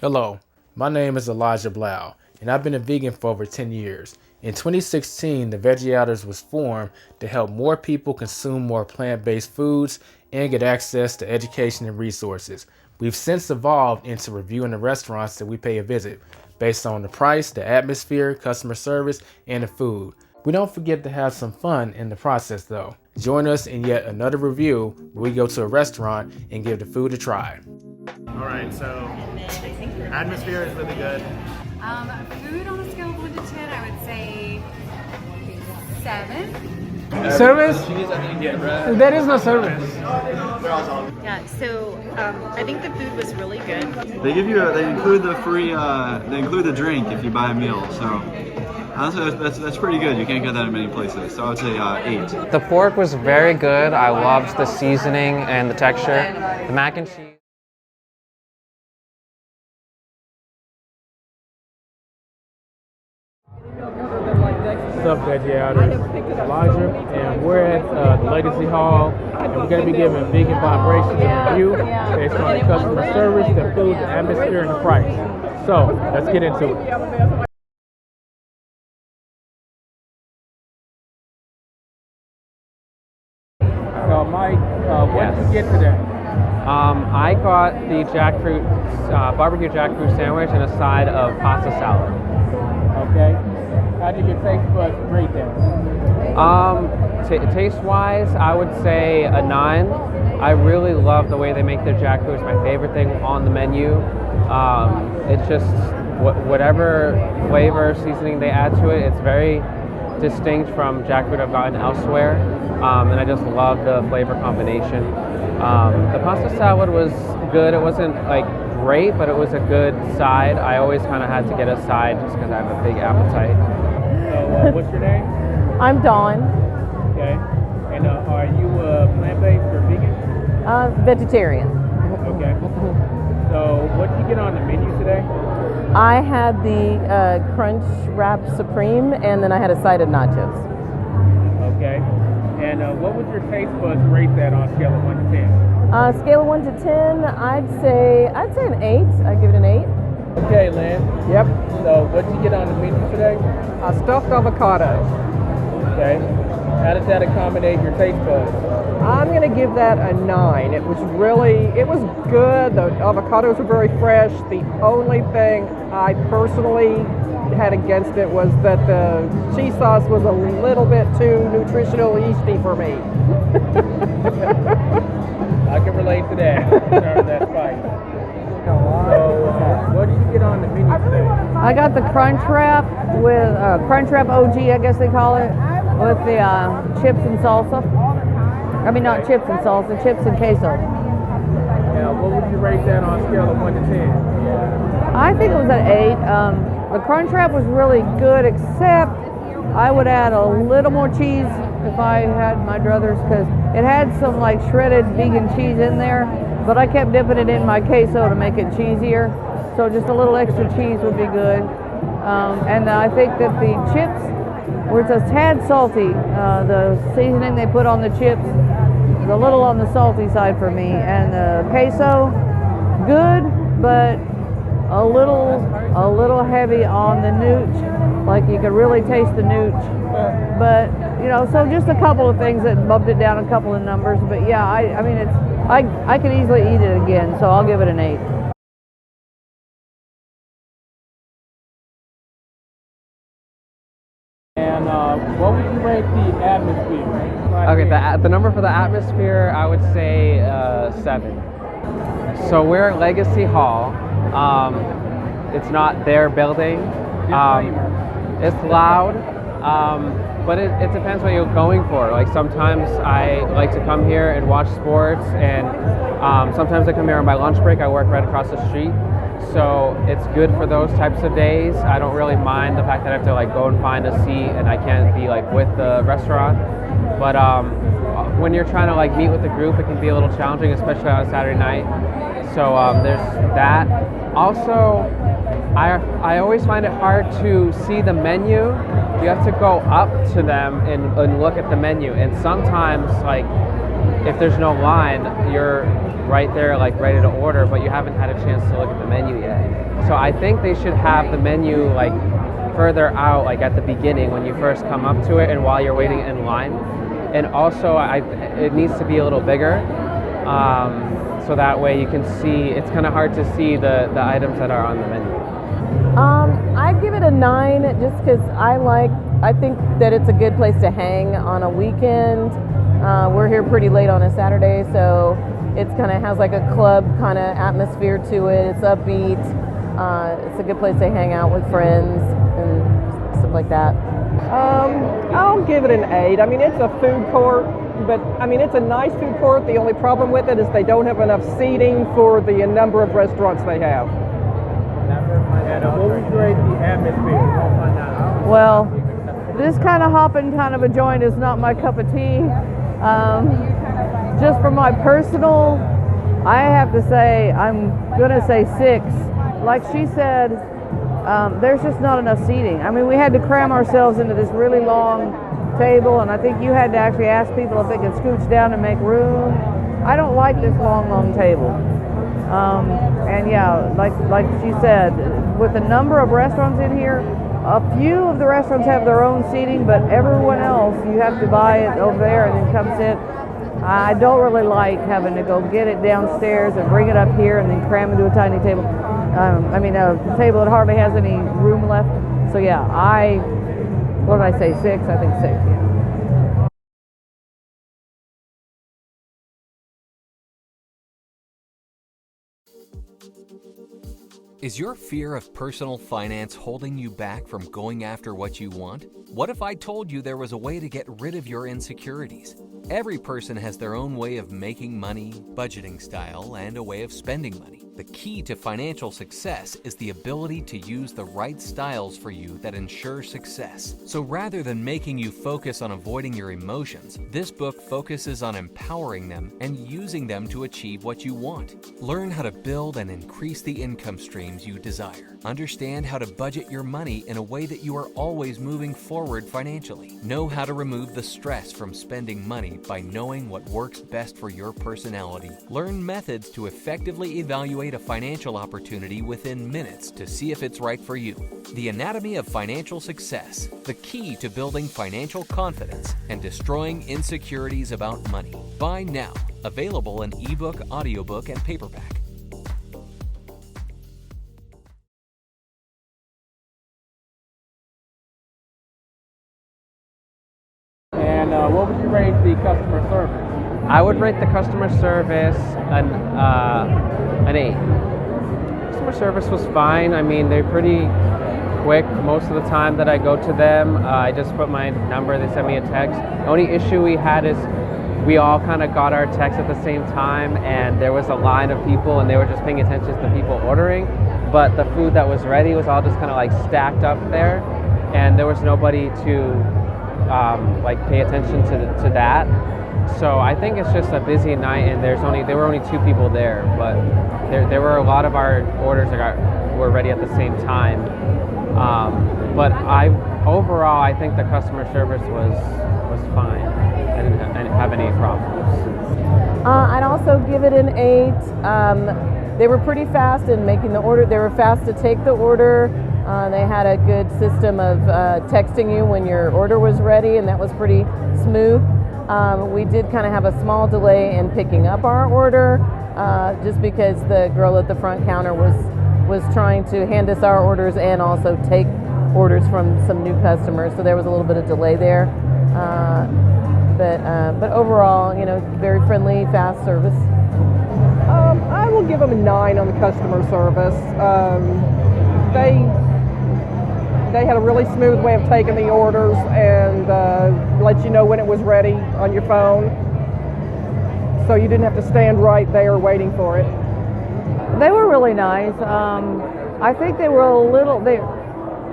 Hello, my name is Elijah Blau, and I've been a vegan for over 10 years. In 2016, the Veggie Outers was formed to help more people consume more plant-based foods and get access to education and resources. We've since evolved into reviewing the restaurants that we pay a visit, based on the price, the atmosphere, customer service, and the food. We don't forget to have some fun in the process though. Join us in yet another review where we go to a restaurant and give the food a try. All right, so atmosphere is really good. Food on a scale of 1 to 10, I would say 7. Service? There is no service. Yeah, so I think the food was really good. They give you they include the free they include the drink if you buy a meal. So honestly, that's pretty good. You can't get that in many places. So I would say 8. The pork was very good. I loved the seasoning and the texture. The mac and cheese. What's up, Veggie Outers? Elijah, and we're at the Legacy Hall, and we're going to be giving Vegan Vibrationz a review based on the customer service, the food, the atmosphere, and the price. So, let's get into it. So, Mike, what did you get today? I got the jackfruit, barbecue jackfruit sandwich and a side of pasta salad. Okay. How did your taste buds rate that? Taste-wise, I would say a 9. I really love the way they make their jackfruit. It's my favorite thing on the menu. It's just whatever flavor, seasoning they add to it, it's very distinct from jackfruit I've gotten elsewhere. And I just love the flavor combination. The pasta salad was good. It wasn't like great, but it was a good side. I always kind of had to get a side just because I have a big appetite. So, what's your name? I'm Dawn. Okay. And are you plant-based or vegan? Vegetarian. Okay. So, what did you get on the menu today? I had the Crunch Wrap Supreme, and then I had a side of nachos. Okay. And what would your taste buds rate that on a scale of 1 to 10? Scale of 1 to 10, I'd say an 8. I'd give it an 8. Okay, Lynn. Yep. So, what did you get on the menu today? A stuffed avocado. Okay. How does that accommodate your taste buds? I'm going to give that a 9. It was good. The avocados were very fresh. The only thing I personally had against it was that the cheese sauce was a little bit too nutritional yeasty for me. I can relate to that. In terms of that spice. So, what did you get on the menu today? I got the Crunch Wrap with Crunch Wrap OG, I guess they call it, with the chips and salsa. I mean, not chips and salsa, chips and queso. Yeah, what would you rate that on a scale of 1 to 10? I think it was an 8. The Crunch Wrap was really good, except I would add a little more cheese if I had my druthers, because it had some like shredded vegan cheese in there, but I kept dipping it in my queso to make it cheesier. So just a little extra cheese would be good. And I think that the chips were just a tad salty. The seasoning they put on the chips was a little on the salty side for me. And the queso, good, but a little heavy on the nooch. Like you could really taste the nooch. But so just a couple of things that bumped it down a couple of numbers. But yeah, I mean I could easily eat it again, so I'll give it an 8. And what would you rate the atmosphere? Okay, the number for the atmosphere, I would say 7. So we're at Legacy Hall. It's not their building. It's loud, but it depends what you're going for. Like sometimes I like to come here and watch sports, and sometimes I come here on my lunch break. I work right across the street. So it's good for those types of days. I don't really mind the fact that I have to like go and find a seat and I can't be like with the restaurant. But when you're trying to like meet with a group, it can be a little challenging, especially on a Saturday night. So there's that. Also, I always find it hard to see the menu. You have to go up to them and look at the menu. And sometimes like if there's no line, you're right there like ready to order, but you haven't had a chance to look at the menu yet. So I think they should have the menu like further out, like at the beginning when you first come up to it and while you're waiting in line. And also it needs to be a little bigger, so that way you can see, it's kind of hard to see the items that are on the menu. I'd give it a 9 just because I think that it's a good place to hang on a weekend. We're here pretty late on a Saturday, so it's kind of has like a club kind of atmosphere to it. It's upbeat. It's a good place to hang out with friends and stuff like that. I'll give it an 8. I mean, it's a food court, but I mean, it's a nice food court. The only problem with it is they don't have enough seating for the number of restaurants they have. What would you rate the atmosphere? Well, this kind of hopping kind of a joint is not my cup of tea. Just for my personal, I have to say, I'm gonna say 6. Like she said, there's just not enough seating. I mean, we had to cram ourselves into this really long table, and I think you had to actually ask people if they could scooch down and make room. I don't like this long table. And yeah, like she said, with the number of restaurants in here, a few of the restaurants have their own seating, but everyone else, you have to buy it over there and then come sit. I don't really like having to go get it downstairs and bring it up here and then cram into a tiny table. I mean, a table that hardly has any room left. So yeah, what did I say, 6? I think 6, yeah. Is your fear of personal finance holding you back from going after what you want? What if I told you there was a way to get rid of your insecurities? Every person has their own way of making money, budgeting style, and a way of spending money. The key to financial success is the ability to use the right styles for you that ensure success. So rather than making you focus on avoiding your emotions, this book focuses on empowering them and using them to achieve what you want. Learn how to build and increase the income streams you desire. Understand how to budget your money in a way that you are always moving forward financially. Know how to remove the stress from spending money by knowing what works best for your personality. Learn methods to effectively evaluate a financial opportunity within minutes to see if it's right for you. The Anatomy of Financial Success, the key to building financial confidence and destroying insecurities about money. Buy now. Available in ebook, audiobook, and paperback. And what would you rate the customer service? I would rate the customer service an 8. Customer service was fine. I mean, they're pretty quick most of the time that I go to them. I just put my number, they send me a text. The only issue we had is we all kind of got our text at the same time, and there was a line of people and they were just paying attention to the people ordering, but the food that was ready was all just kind of like stacked up there, and there was nobody to like pay attention to that. So I think it's just a busy night, and there were only 2 people there, but there were a lot of our orders that were ready at the same time. But overall, I think the customer service was fine. I didn't have any problems. I'd also give it an 8. They were pretty fast in making the order. They were fast to take the order. They had a good system of texting you when your order was ready, and that was pretty smooth. We did kind of have a small delay in picking up our order, just because the girl at the front counter was trying to hand us our orders and also take orders from some new customers, so there was a little bit of delay there. But overall, very friendly, fast service. I will give them a 9 on the customer service. They had a really smooth way of taking the orders and let you know when it was ready on your phone, so you didn't have to stand right there waiting for it. They were really nice. I think they were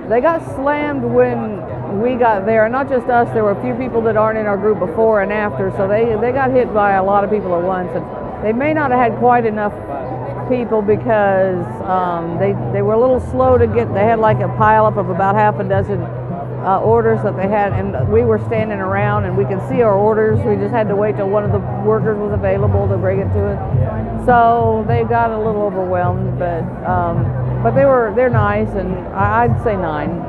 they got slammed when we got there, and not just us. There were a few people that aren't in our group before and after, so they got hit by a lot of people at once, and they may not have had quite enough people because they were a little slow to get. They had like a pile up of about half a dozen orders that they had, and we were standing around and we could see our orders. We just had to wait till one of the workers was available to bring it to us. So they got a little overwhelmed, but but they're nice, and I'd say 9.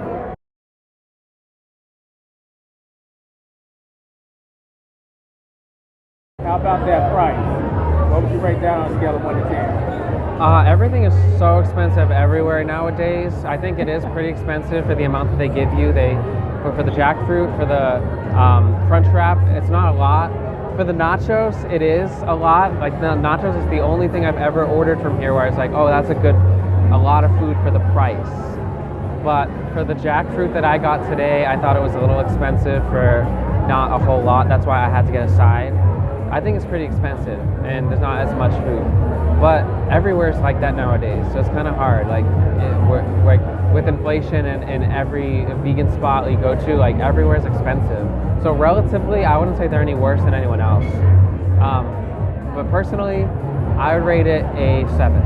How about that price? What would you rate that on a scale of 1 to 10? Everything is so expensive everywhere nowadays. I think it is pretty expensive for the amount that they give you. For the jackfruit, for the crunch wrap, it's not a lot. For the nachos, it is a lot. Like the nachos is the only thing I've ever ordered from here where it's like, oh, that's a lot of food for the price. But for the jackfruit that I got today, I thought it was a little expensive for not a whole lot. That's why I had to get a side. I think it's pretty expensive and there's not as much food. But everywhere's like that nowadays, so it's kind of hard. Like, with inflation and every vegan spot you go to, like everywhere's expensive. So relatively, I wouldn't say they're any worse than anyone else. But personally, I would rate it a 7.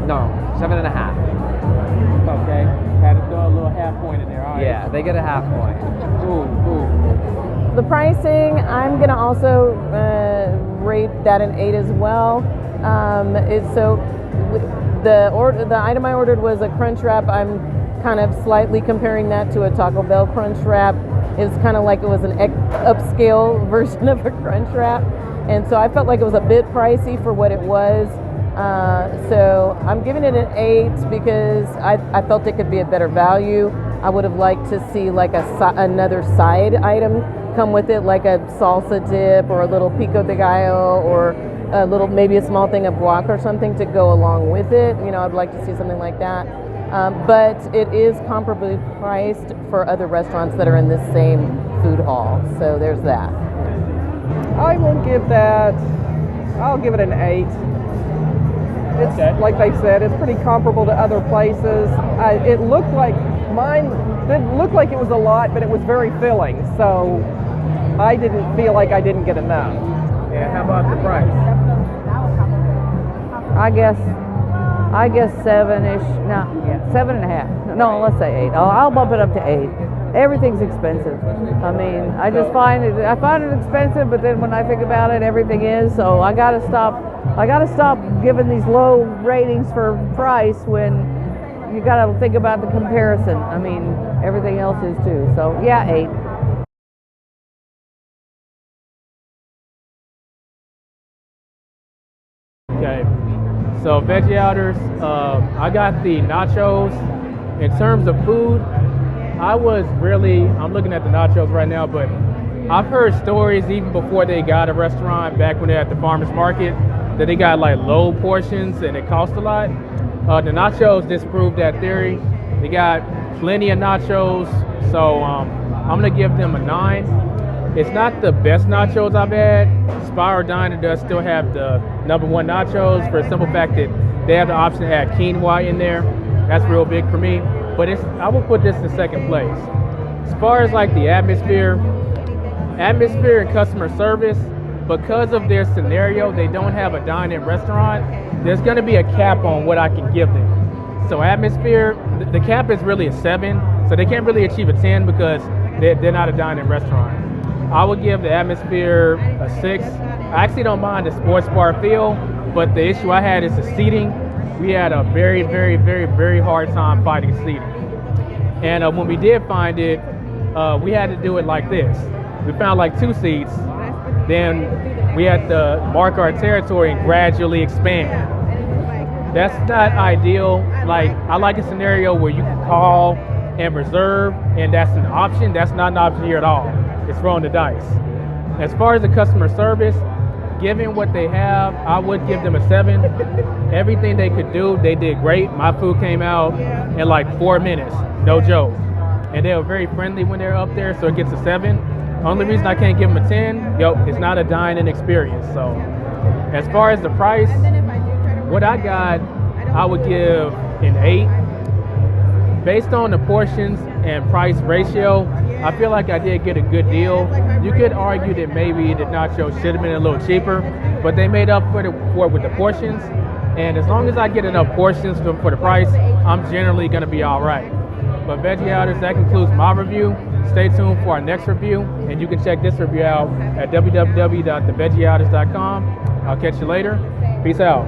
No, 7.5. Okay, had to throw a little half point in there. All right. Yeah, they get a half point. Ooh. The pricing, I'm gonna also rate that an 8 as well. The item I ordered was a crunch wrap. I'm kind of slightly comparing that to a Taco Bell crunch wrap. It's kind of like it was an upscale version of a crunch wrap, and so I felt like it was a bit pricey for what it was. So I'm giving it an 8 because I felt it could be a better value. I would have liked to see like another side item come with it, like a salsa dip or a little pico de gallo or maybe a small thing of guac or something to go along with it. You know, I'd like to see something like that. But it is comparably priced for other restaurants that are in this same food hall. So there's that. I'll give it an 8. It's Okay. like they said, it's pretty comparable to other places. It looked like mine didn't look like it was a lot, but it was very filling. So I didn't feel like I didn't get enough. And how about the price? I guess 7-ish. No, yeah, 7.5. No, let's say 8. I'll bump it up to 8. Everything's expensive. I mean, I find it expensive, but then when I think about it, everything is. So I gotta stop giving these low ratings for price when you gotta think about the comparison. I mean, everything else is too. So yeah, 8. Okay, so Veggie Outers, I got the nachos. In terms of food, I'm looking at the nachos right now, but I've heard stories even before they got a restaurant, back when they're at the farmer's market, that they got like low portions and it cost a lot. The nachos disproved that theory. They got plenty of nachos, so I'm gonna give them a 9. It's not the best nachos I've had. Spiral Diner does still have the #1 nachos for the simple fact that they have the option to add quinoa in there. That's real big for me. But I will put this in second place. As far as like the atmosphere and customer service, because of their scenario, they don't have a dine-in restaurant. There's gonna be a cap on what I can give them. So atmosphere, the cap is really a 7, so they can't really achieve a 10 because they're not a dine-in restaurant. I would give the atmosphere a 6. I actually don't mind the sports bar feel, but the issue I had is the seating. We had a very, very, very, very hard time finding seating. And when we did find it, we had to do it like this. We found like 2 seats, then we had to mark our territory and gradually expand. That's not ideal. Like, I like a scenario where you can call and reserve, and that's an option. That's not an option here at all. It's throwing the dice. As far as the customer service, given what they have, I would give them a 7. Everything they could do, they did great. My food came out in like 4 minutes, no joke. And they were very friendly when they're up there, so it gets a 7. Only reason I can't give them a 10, it's not a dine-in experience. So as far as the price, what I got, I would give an 8. Based on the portions and price ratio, I feel like I did get a good deal. You could argue that maybe the nachos should have been a little cheaper, but they made up for it with the portions. And as long as I get enough portions for the price, I'm generally gonna be all right. But Veggie Outers, that concludes my review. Stay tuned for our next review, and you can check this review out at www.theveggieouters.com. I'll catch you later. Peace out.